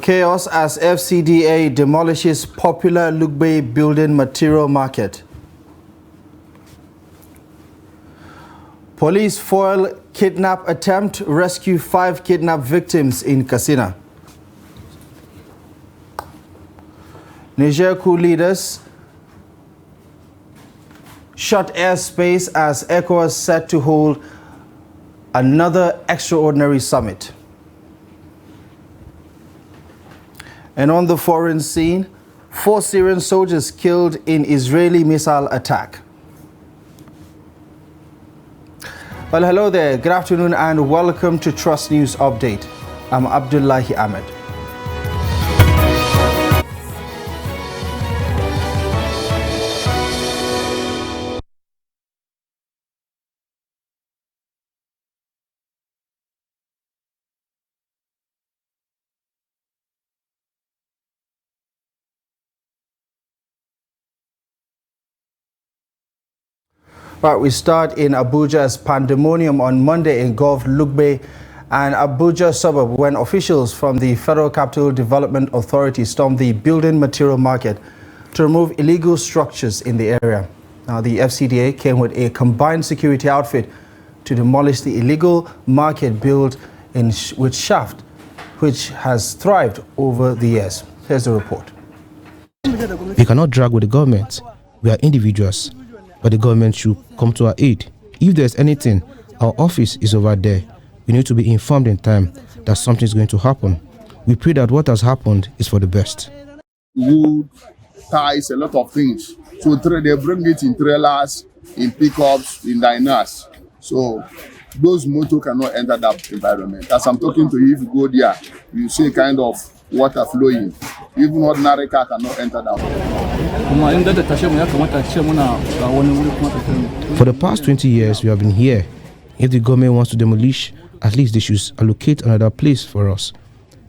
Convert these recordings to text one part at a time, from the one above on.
Chaos as FCDA demolishes popular Lugbe building material market. Police foil kidnap attempt, rescue 5 kidnapped victims in Katsina. Niger coup leaders shut airspace as ECOWAS set to hold another extraordinary summit. And on the foreign scene, 4 Syrian soldiers killed in Israeli missile attack. Well, hello there. Good afternoon and welcome to Trust News Update. I'm Abdullahi Ahmed. Right, we start in Abuja as pandemonium on Monday engulfed Lugbe and Abuja suburb when officials from the Federal Capital Development Authority stormed the building material market to remove illegal structures in the area. Now, the FCDA came with a combined security outfit to demolish the illegal market built with shaft, which has thrived over the years. Here's the report. We cannot drag with the government. We are individuals. But the government should come to our aid. If there's anything, our office is over there. We need to be informed in time that something is going to happen. We pray that what has happened is for the best. Wood, ties, a lot of things. So they bring it in trailers, in pickups, in diners. So those motor cannot enter that environment. As I'm talking to you, if you go there, you see a kind of water flowing. Even ordinary car cannot enter that. For the past 20 years, we have been here. If the government wants to demolish, at least they should allocate another place for us.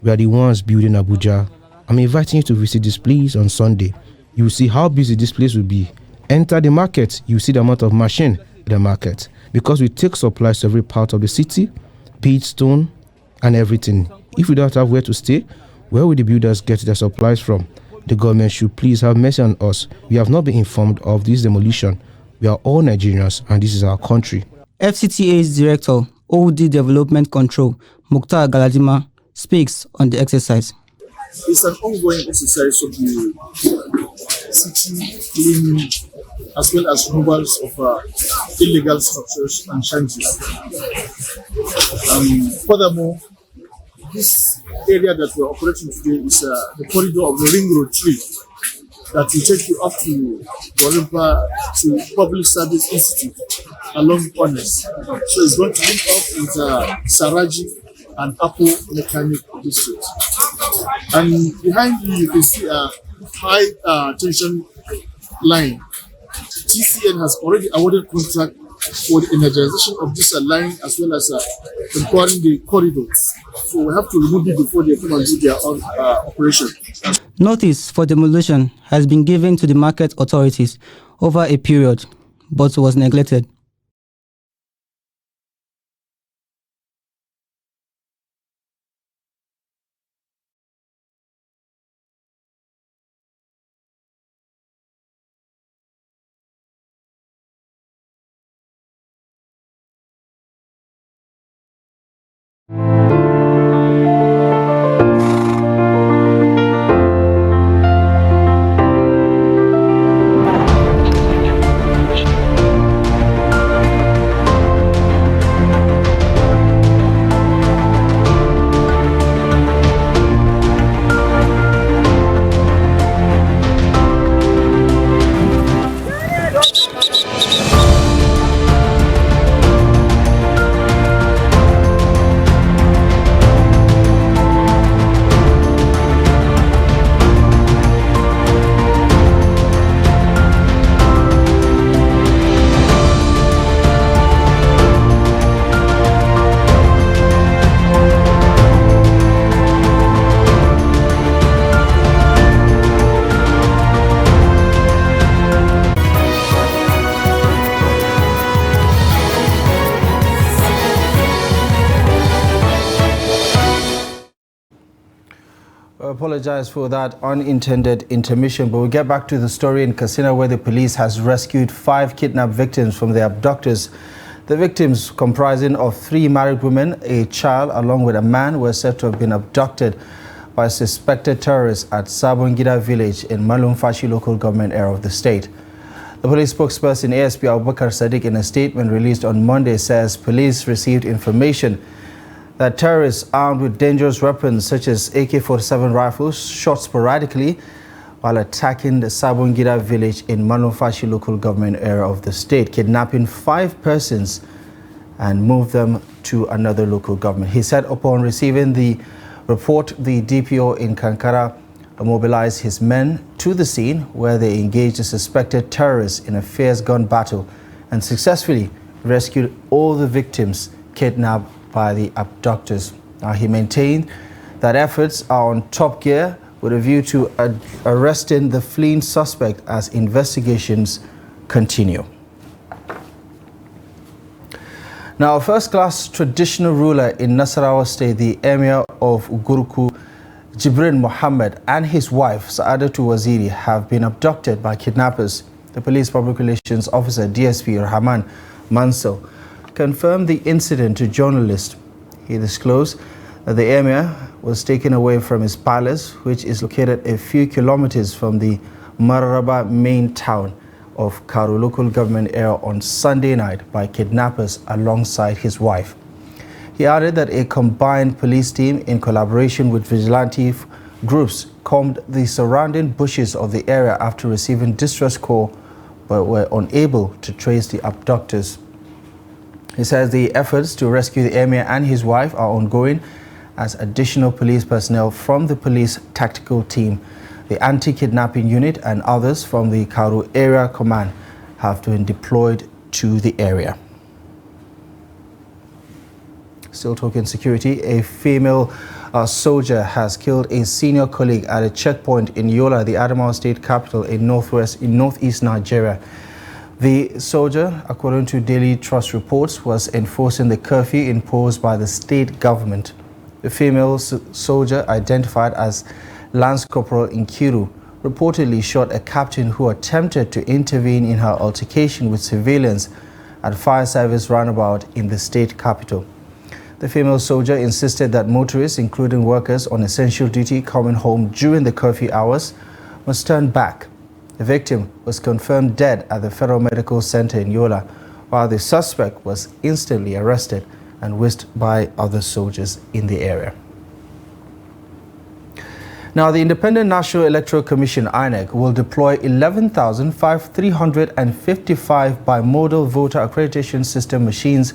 We are the ones building Abuja. I'm inviting you to visit this place on Sunday. You will see how busy this place will be. Enter the market, you will see the amount of machine in the market. Because we take supplies to every part of the city, be it stone and everything. If we don't have where to stay, where will the builders get their supplies from? The government should please have mercy on us. We have not been informed of this demolition. We are all Nigerians and this is our country. FCTA's Director, OD Development Control, Mukhtar Galadima, speaks on the exercise. It's an ongoing exercise of the city cleaning as well as removals of illegal structures and shanties. Furthermore, this area that we're operating today is the corridor of the Ring Road 3 that will take you up to Gorimpa to Public Service Institute along Honest. So it's going to link up with Saraji and Apple Mechanic District. And behind you can see a high tension line. TCN has already awarded contract for the energization of this line as well as empowering the corridors. So we have to remove it before they come and do their own operation. Notice for demolition has been given to the market authorities over a period, but was neglected. apologize for that unintended intermission, but we'll get back to the story in Katsina, where the police has rescued 5 kidnapped victims from their abductors. The victims, comprising of 3 married women, a child, along with a man, were said to have been abducted by suspected terrorists at Sabongida village in Malumfashi local government area of the state. The police spokesperson ASP Abubakar Sadiq, in a statement released on Monday, says police received information that terrorists armed with dangerous weapons such as AK-47 rifles shot sporadically while attacking the Sabongida village in Malumfashi local government area of the state, kidnapping 5 persons and moved them to another local government. He said upon receiving the report, the DPO in Kankara mobilized his men to the scene, where they engaged the suspected terrorists in a fierce gun battle and successfully rescued all the victims kidnapped by the abductors. Now, he maintained that efforts are on top gear with a view to arresting the fleeing suspect as investigations continue. Now, a first-class traditional ruler in Nasarawa State, the Emir of Gurku, Jibrin Mohammed, and his wife, Saadatu Waziri, have been abducted by kidnappers. The police public relations officer, DSP Rahman Mansell, confirmed the incident to journalists. He disclosed that the Emir was taken away from his palace, which is located a few kilometers from the Mararaba main town of Karu local government area on Sunday night by kidnappers alongside his wife. He added that a combined police team in collaboration with vigilante groups combed the surrounding bushes of the area after receiving distress call, but were unable to trace the abductors. He says the efforts to rescue the Emir and his wife are ongoing as additional police personnel from the police tactical team, the anti-kidnapping unit, and others from the Karu area command have been deployed to the area. Still talking security, a female soldier has killed a senior colleague at a checkpoint in Yola, the Adamawa state capital in northeast Nigeria. The soldier, according to Daily Trust reports, was enforcing the curfew imposed by the state government. The female soldier, identified as Lance Corporal Nkiru, reportedly shot a captain who attempted to intervene in her altercation with civilians at fire service roundabout in the state capital. The female soldier insisted that motorists, including workers on essential duty coming home during the curfew hours, must turn back. The victim was confirmed dead at the Federal Medical Center in Yola, while the suspect was instantly arrested and whisked by other soldiers in the area. Now, the Independent National Electoral Commission, INEC, will deploy 11,355 bimodal voter accreditation system machines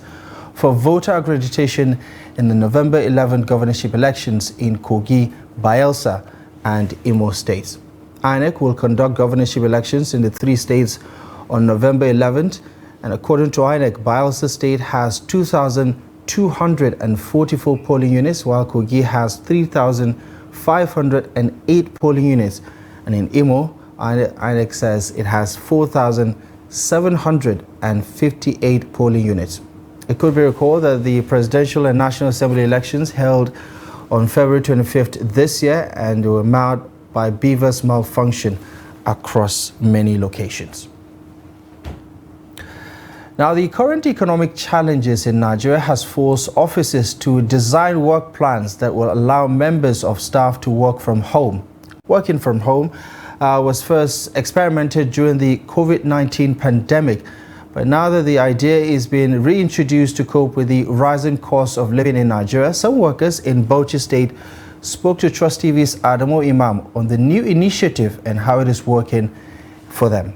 for voter accreditation in the November 11 governorship elections in Kogi, Bayelsa, and Imo states. INEC will conduct governorship elections in the 3 states on November 11th, and according to INEC, Bayelsa State has 2,244 polling units, while Kogi has 3,508 polling units, and in Imo, INEC says it has 4,758 polling units. It could be recalled that the presidential and National Assembly elections held on February 25th this year and were marred by BVAS malfunction across many locations. Now, the current economic challenges in Nigeria has forced offices to design work plans that will allow members of staff to work from home. Working from home was first experimented during the COVID-19 pandemic, but now that the idea is being reintroduced to cope with the rising cost of living in Nigeria, some workers in Bauchi State spoke to Trust TV's Adamo Imam on the new initiative and how it is working for them.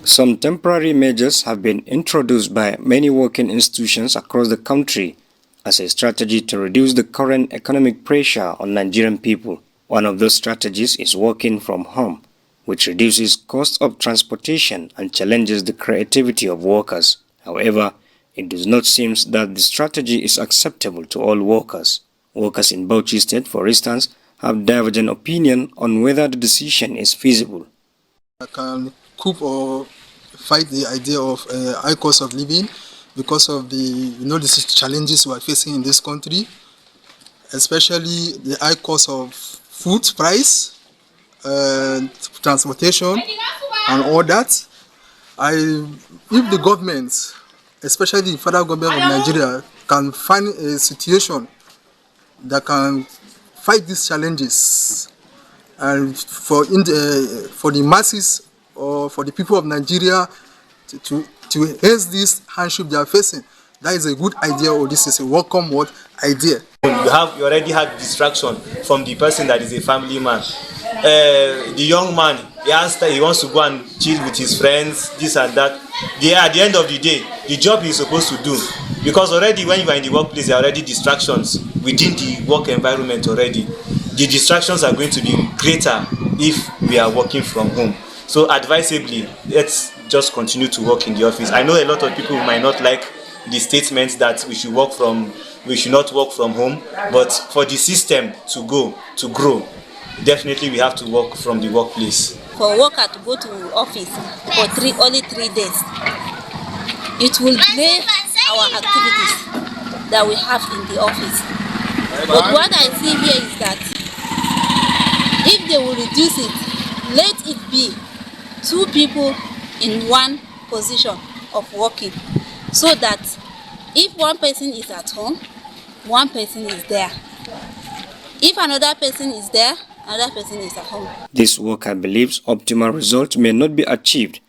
Some temporary measures have been introduced by many working institutions across the country as a strategy to reduce the current economic pressure on Nigerian people. One of those strategies is working from home, which reduces costs of transportation and challenges the creativity of workers. However, it does not seem that the strategy is acceptable to all workers. Workers in Bauchi State, for instance, have divergent opinion on whether the decision is feasible. I can cope or fight the idea of high cost of living because of the the challenges we are facing in this country. especially the high cost of food price, transportation, and all that. If the government, especially the federal government of Nigeria, can find a situation that can fight these challenges, and for the masses or for the people of Nigeria to ease this hardship they are facing, that is a good idea, or this is a welcome idea. You already have distraction from the person that is a family man. The young man, he wants to go and chill with his friends, this and that. At the end of the day, the job he's supposed to do, because already when you are in the workplace, there are already distractions within the work environment already. The distractions are going to be greater if we are working from home. So advisably, let's just continue to work in the office. I know a lot of people might not like the statement that we should not work from home, but for the system to grow, definitely we have to work from the workplace. For worker to go to office for only 3 days, it will delay our activities that we have in the office. But what I see here is that if they will reduce it, let it be 2 people in one position of working, so that if one person is at home, one person is there. If another person is there, another person is at home. This worker believes optimal results may not be achieved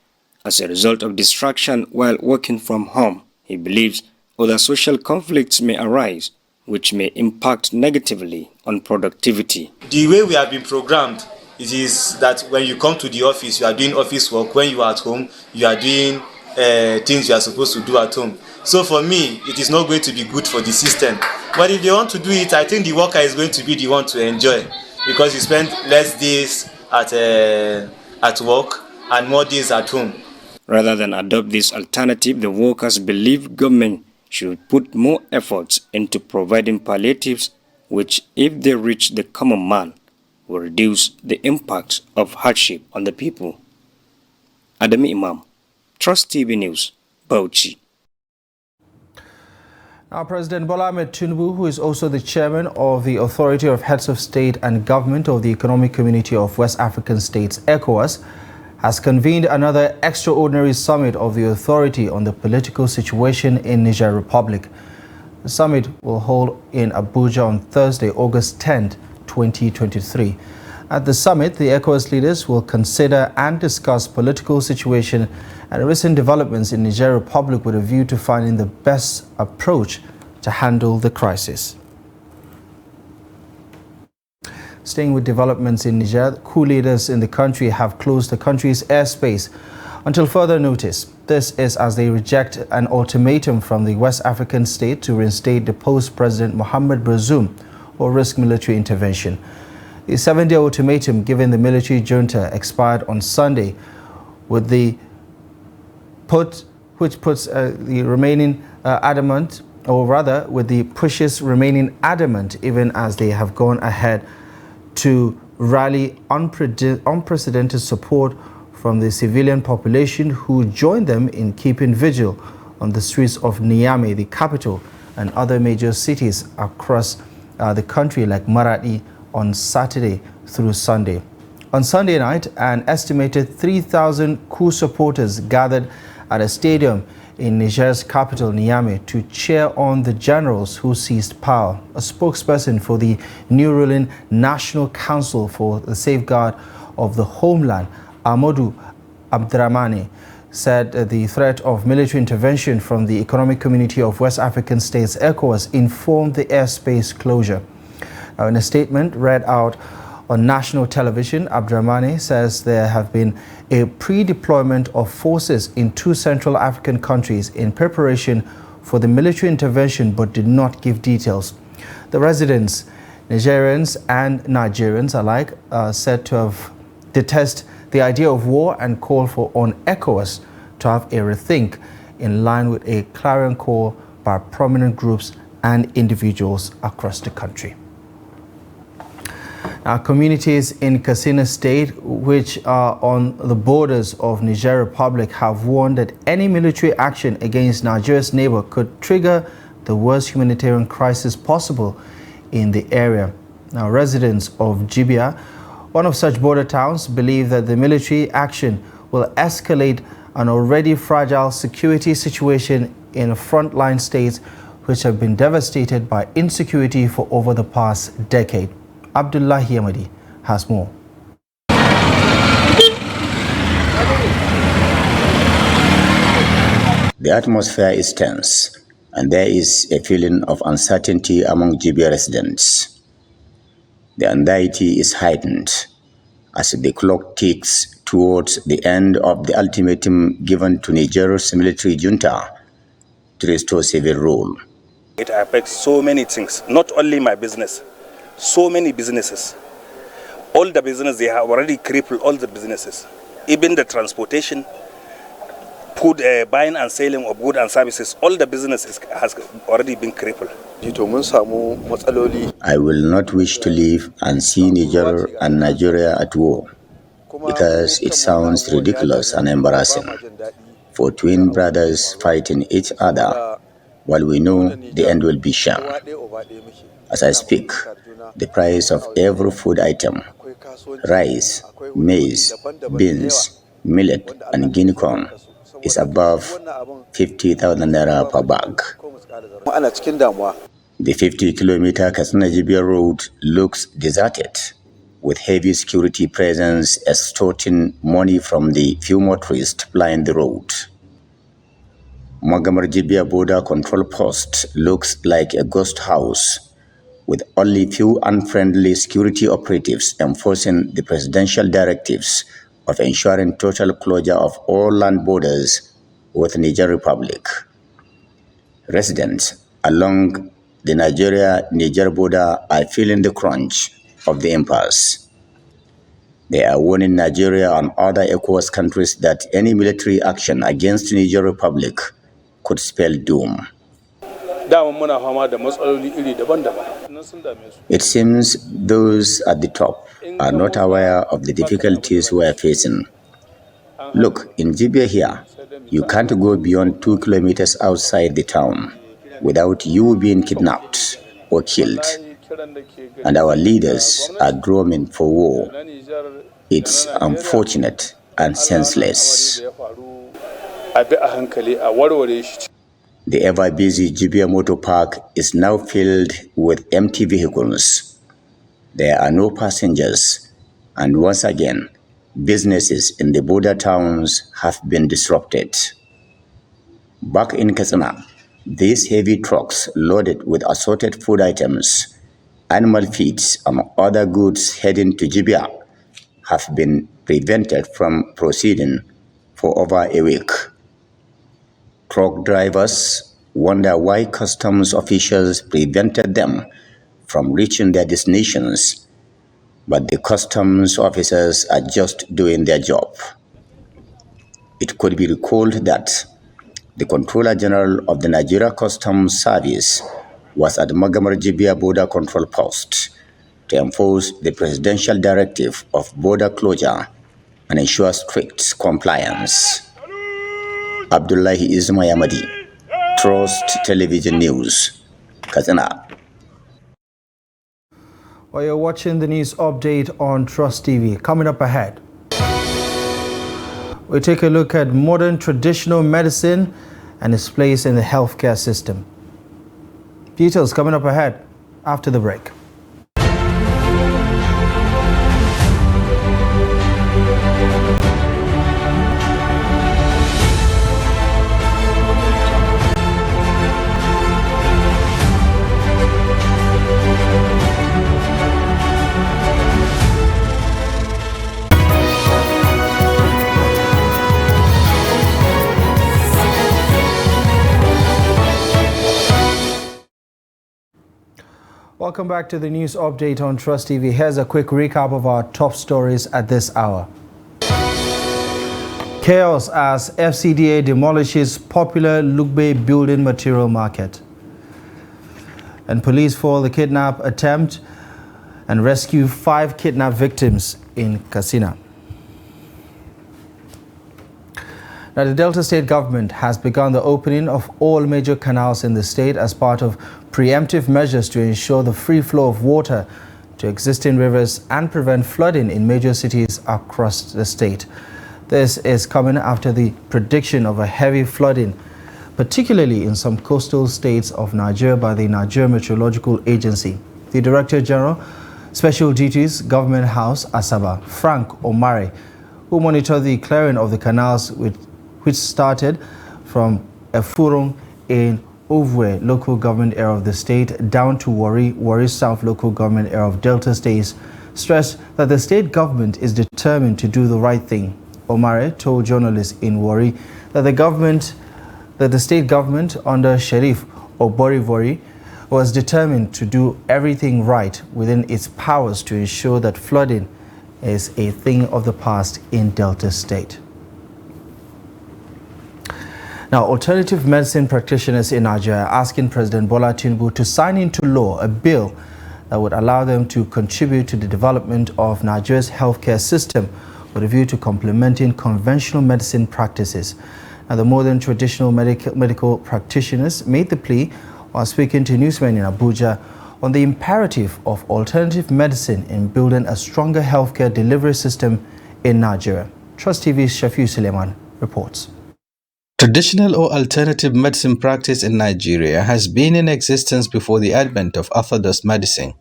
as a result of distraction while working from home. He believes other social conflicts may arise, which may impact negatively on productivity. The way we have been programmed, it is that when you come to the office, you are doing office work. When you are at home, you are doing things you are supposed to do at home. So for me, it is not going to be good for the system. But if they want to do it, I think the worker is going to be the one to enjoy, because you spend less days at work and more days at home. Rather than adopt this alternative, the workers believe government should put more efforts into providing palliatives, which, if they reach the common man, will reduce the impact of hardship on the people. Adami Imam, Trust TV News, Bauchi. Now, President Bola Ahmed Tinubu, who is also the chairman of the Authority of Heads of State and Government of the Economic Community of West African States, ECOWAS, has convened another extraordinary summit of the authority on the political situation in Niger Republic. The summit will hold in Abuja on Thursday, August 10, 2023. At the summit, the ECOWAS leaders will consider and discuss political situation and recent developments in Niger Republic with a view to finding the best approach to handle the crisis. Staying with developments in Niger, coup leaders in the country have closed the country's airspace until further notice. This is as they reject an ultimatum from the West African state to reinstate deposed President Mohamed Bazoum or risk military intervention. The 7-day ultimatum given the military junta expired on Sunday, with which puts the remaining adamant, or rather with the pushes remaining adamant, even as they have gone ahead to rally unprecedented support from the civilian population who joined them in keeping vigil on the streets of Niamey, the capital, and other major cities across the country like Maradi on Saturday through Sunday. On Sunday night, an estimated 3,000 coup supporters gathered at a stadium in Niger's capital, Niamey, to cheer on the generals who seized power. A spokesperson for the new ruling National Council for the Safeguard of the Homeland, Amadou Abdrahmane, said the threat of military intervention from the Economic Community of West African States, ECOWAS, informed the airspace closure. In a statement read out on national television, Abdrahmane says there have been a pre-deployment of forces in 2 Central African countries in preparation for the military intervention, but did not give details. The residents, Nigerians and Nigerians alike, are said to have detest the idea of war and call on ECOWAS to have a rethink, in line with a clarion call by prominent groups and individuals across the country. Communities in Katsina State, which are on the borders of Niger Republic, have warned that any military action against Nigeria's neighbor could trigger the worst humanitarian crisis possible in the area. Now, residents of Jibia, one of such border towns, believe that the military action will escalate an already fragile security situation in frontline states which have been devastated by insecurity for over the past decade. Abdullahi Ahmadi has more. The atmosphere is tense, and there is a feeling of uncertainty among Jibia residents. The anxiety is heightened as the clock ticks towards the end of the ultimatum given to Niger's military junta to restore civil rule. It affects so many things, not only my business, so many businesses. All the businesses, they have already crippled all the businesses. Even the transportation, food, buying and selling of goods and services, all the businesses has already been crippled. I will not wish to live and see Niger and Nigeria at war because it sounds ridiculous and embarrassing for twin brothers fighting each other while we know the end will be sham. As I speak, the price of every food item, rice, maize, beans, millet and guinea corn is above 50,000 naira per bag. The 50-kilometer Katsina-Jibia road looks deserted, with heavy security presence extorting money from the few motorists plying the road. Magamar-Jibia border control post looks like a ghost house, with only few unfriendly security operatives enforcing the presidential directives of ensuring total closure of all land borders with Niger Republic. Residents along the Nigeria-Niger border are feeling the crunch of the impasse. They are warning Nigeria and other ECOWAS countries that any military action against Niger Republic could spell doom. It seems those at the top are not aware of the difficulties we are facing. Look, in Jibia here, you can't go beyond 2 kilometers outside the town without you being kidnapped or killed. And our leaders are drumming for war. It's unfortunate and senseless. The ever-busy Jibia Motor Park is now filled with empty vehicles. There are no passengers, and once again, businesses in the border towns have been disrupted. Back in Katsina, these heavy trucks loaded with assorted food items, animal feeds, and other goods heading to Jibia have been prevented from proceeding for over a week. Truck drivers wonder why customs officials prevented them from reaching their destinations, but the customs officers are just doing their job. It could be recalled that the Controller General of the Nigeria Customs Service was at Magamar-Jibia border control post to enforce the presidential directive of border closure and ensure strict compliance. Abdullahi Ahmadi, Trust Television News, Katsina. Well, you're watching the news update on Trust TV. Coming up ahead, we take a look at modern traditional medicine and its place in the healthcare system. Details coming up ahead after the break. Welcome back to the news update on Trust TV. Here's a quick recap of our top stories at this hour. Chaos as FCDA demolishes popular Lugbe building material market. And police foil the kidnap attempt and rescue 5 kidnap victims in Katsina. Now, the Delta State government has begun the opening of all major canals in the state as part of preemptive measures to ensure the free flow of water to existing rivers and prevent flooding in major cities across the state. This is coming after the prediction of a heavy flooding, particularly in some coastal states of Nigeria, by the Nigeria Meteorological Agency. The Director General, Special Duties, Government House, Asaba, Frank Omare, who monitored the clearing of the canals which started from Efurung in Ovwe local government area of the state down to Warri South local government area of Delta States, stressed that the state government is determined to do the right thing. Omare told journalists in Warri that the state government under Sheriff Oborivori was determined to do everything right within its powers to ensure that flooding is a thing of the past in Delta State. Now, alternative medicine practitioners in Nigeria are asking President Bola Tinubu to sign into law a bill that would allow them to contribute to the development of Nigeria's healthcare system with a view to complementing conventional medicine practices. Now, the more than traditional medical practitioners made the plea while speaking to newsmen in Abuja on the imperative of alternative medicine in building a stronger healthcare delivery system in Nigeria. Trust TV's Shafiu Suleiman reports. Traditional or alternative medicine practice in Nigeria has been in existence before the advent of orthodox medicine.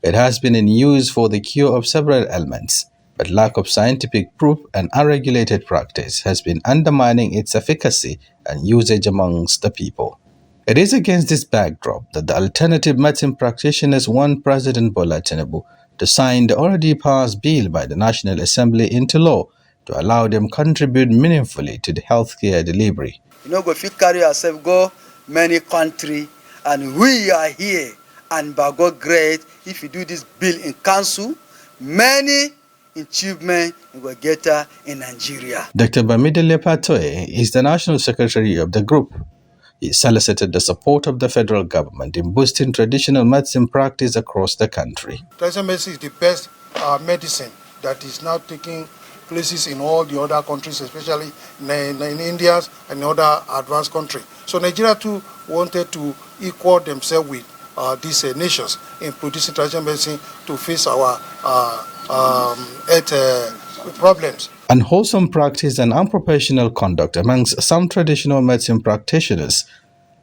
It has been in use for the cure of several ailments, but lack of scientific proof and unregulated practice has been undermining its efficacy and usage amongst the people. It is against this backdrop that the alternative medicine practitioners want President Bola Tinubu to sign the already passed bill by the National Assembly into law to allow them contribute meaningfully to the healthcare delivery. You know, if you carry yourself, go many countries, and we are here, and by God great, if you do this bill in council, many achievements will get in Nigeria. Dr. Bamidele Patoe is the National Secretary of the group. He solicited the support of the federal government in boosting traditional medicine practice across the country. Traditional medicine is the best medicine that is now taking places in all the other countries, especially in India and other advanced countries. So Nigeria too wanted to equal themselves with these nations in producing traditional medicine to face our health problems. Unwholesome practice and unprofessional conduct amongst some traditional medicine practitioners,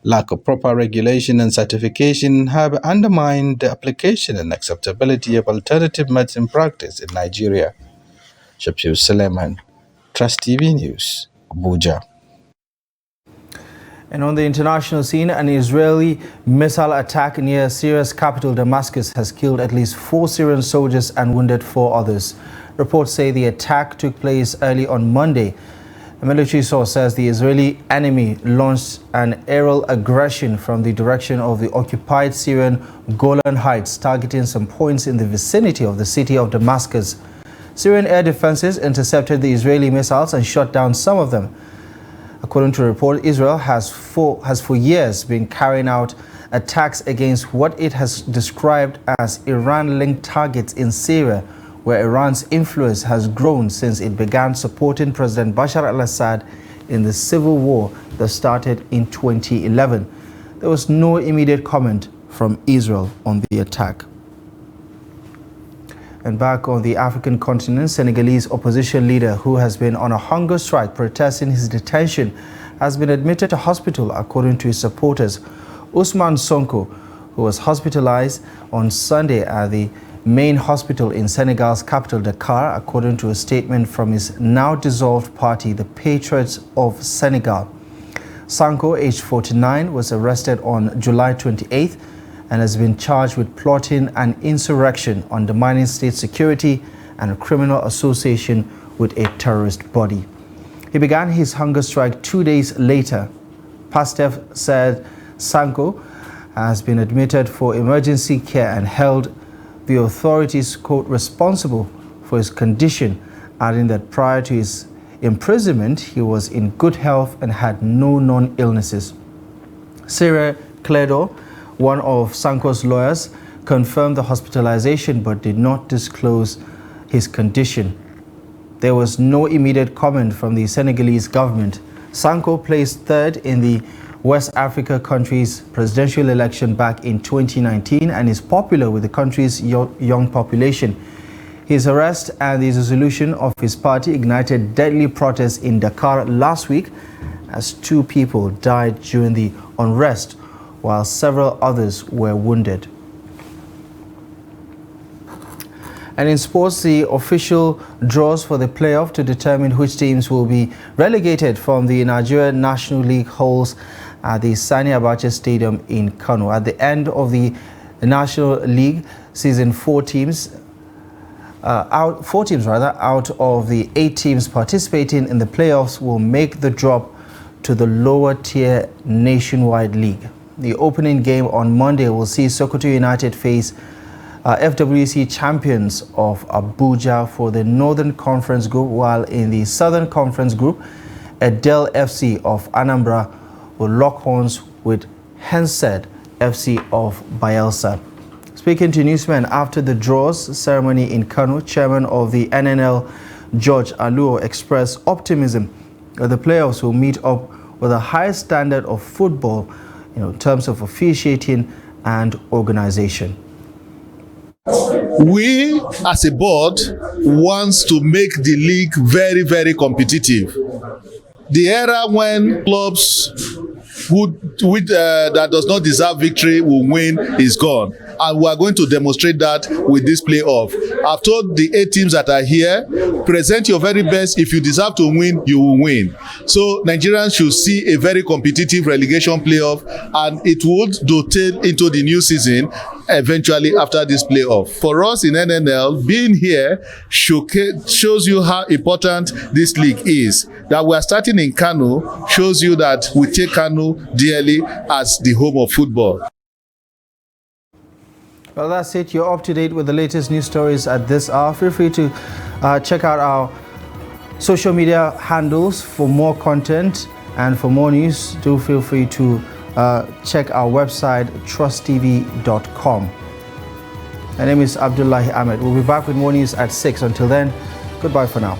lack of proper regulation and certification have undermined the application and acceptability of alternative medicine practice in Nigeria. Shafiu Suleiman, Trust TV News, Abuja. And on the international scene, an Israeli missile attack near Syria's capital Damascus has killed at least 4 Syrian soldiers and wounded 4 others. Reports say the attack took place early on Monday. A military source says the Israeli enemy launched an aerial aggression from the direction of the occupied Syrian Golan Heights, targeting some points in the vicinity of the city of Damascus. Syrian air defenses intercepted the Israeli missiles and shot down some of them. According to a report, Israel has for years been carrying out attacks against what it has described as Iran-linked targets in Syria, where Iran's influence has grown since it began supporting President Bashar al-Assad in the civil war that started in 2011. There was no immediate comment from Israel on the attack. And back on the African continent, Senegalese opposition leader who has been on a hunger strike protesting his detention has been admitted to hospital, according to his supporters. Ousmane Sonko, who was hospitalized on Sunday at the main hospital in Senegal's capital, Dakar, according to a statement from his now dissolved party, the Patriots of Senegal. Sonko, aged 49, was arrested on July 28th and has been charged with plotting an insurrection, undermining state security, and a criminal association with a terrorist body. He began his hunger strike 2 days later. Pastef said Sonko has been admitted for emergency care and held the authorities, quote, responsible for his condition, adding that prior to his imprisonment, he was in good health and had no known illnesses. Sarah Cledo, one of Sonko's lawyers, confirmed the hospitalization but did not disclose his condition. there was no immediate comment from the Senegalese government. Sanko placed third in the West Africa country's presidential election back in 2019 and is popular with the country's young population. His arrest and the dissolution of his party ignited deadly protests in Dakar last week as 2 people died during the unrest, while several others were wounded. And in sports, the official draws for the playoff to determine which teams will be relegated from the Nigeria National League holds at the Sani Abacha Stadium in Kano. At the end of the National League season, 4 teams out of the 8 teams participating in the playoffs will make the drop to the lower tier Nationwide League. The opening game on Monday will see Sokoto United face FWC champions of Abuja for the Northern Conference Group, while in the Southern Conference Group, Edel FC of Anambra will lock horns with Hensed FC of Bayelsa. Speaking to newsmen after the draws ceremony in Kano, chairman of the NNL, George Aluo, expressed optimism that the playoffs will meet up with a high standard of football in terms of officiating and organization. We, as a board, want to make the league very, very competitive. The era when clubs that does not deserve victory will win is gone. And we are going to demonstrate that with this playoff. I've told the 8 teams that are here, present your very best. If you deserve to win, you will win. So Nigerians should see a very competitive relegation playoff, and it would dovetail into the new season eventually after this playoff. For us in NNL, being here shows you how important this league is. That we are starting in Kano shows you that we take Kano dearly as the home of football. Well, that's it. You're up to date with the latest news stories at this hour. Feel free to check out our social media handles for more content, and for more news, do feel free to check our website, trusttv.com. My name is Abdullahi Ahmed. We'll be back with more news at 6. Until then, goodbye for now.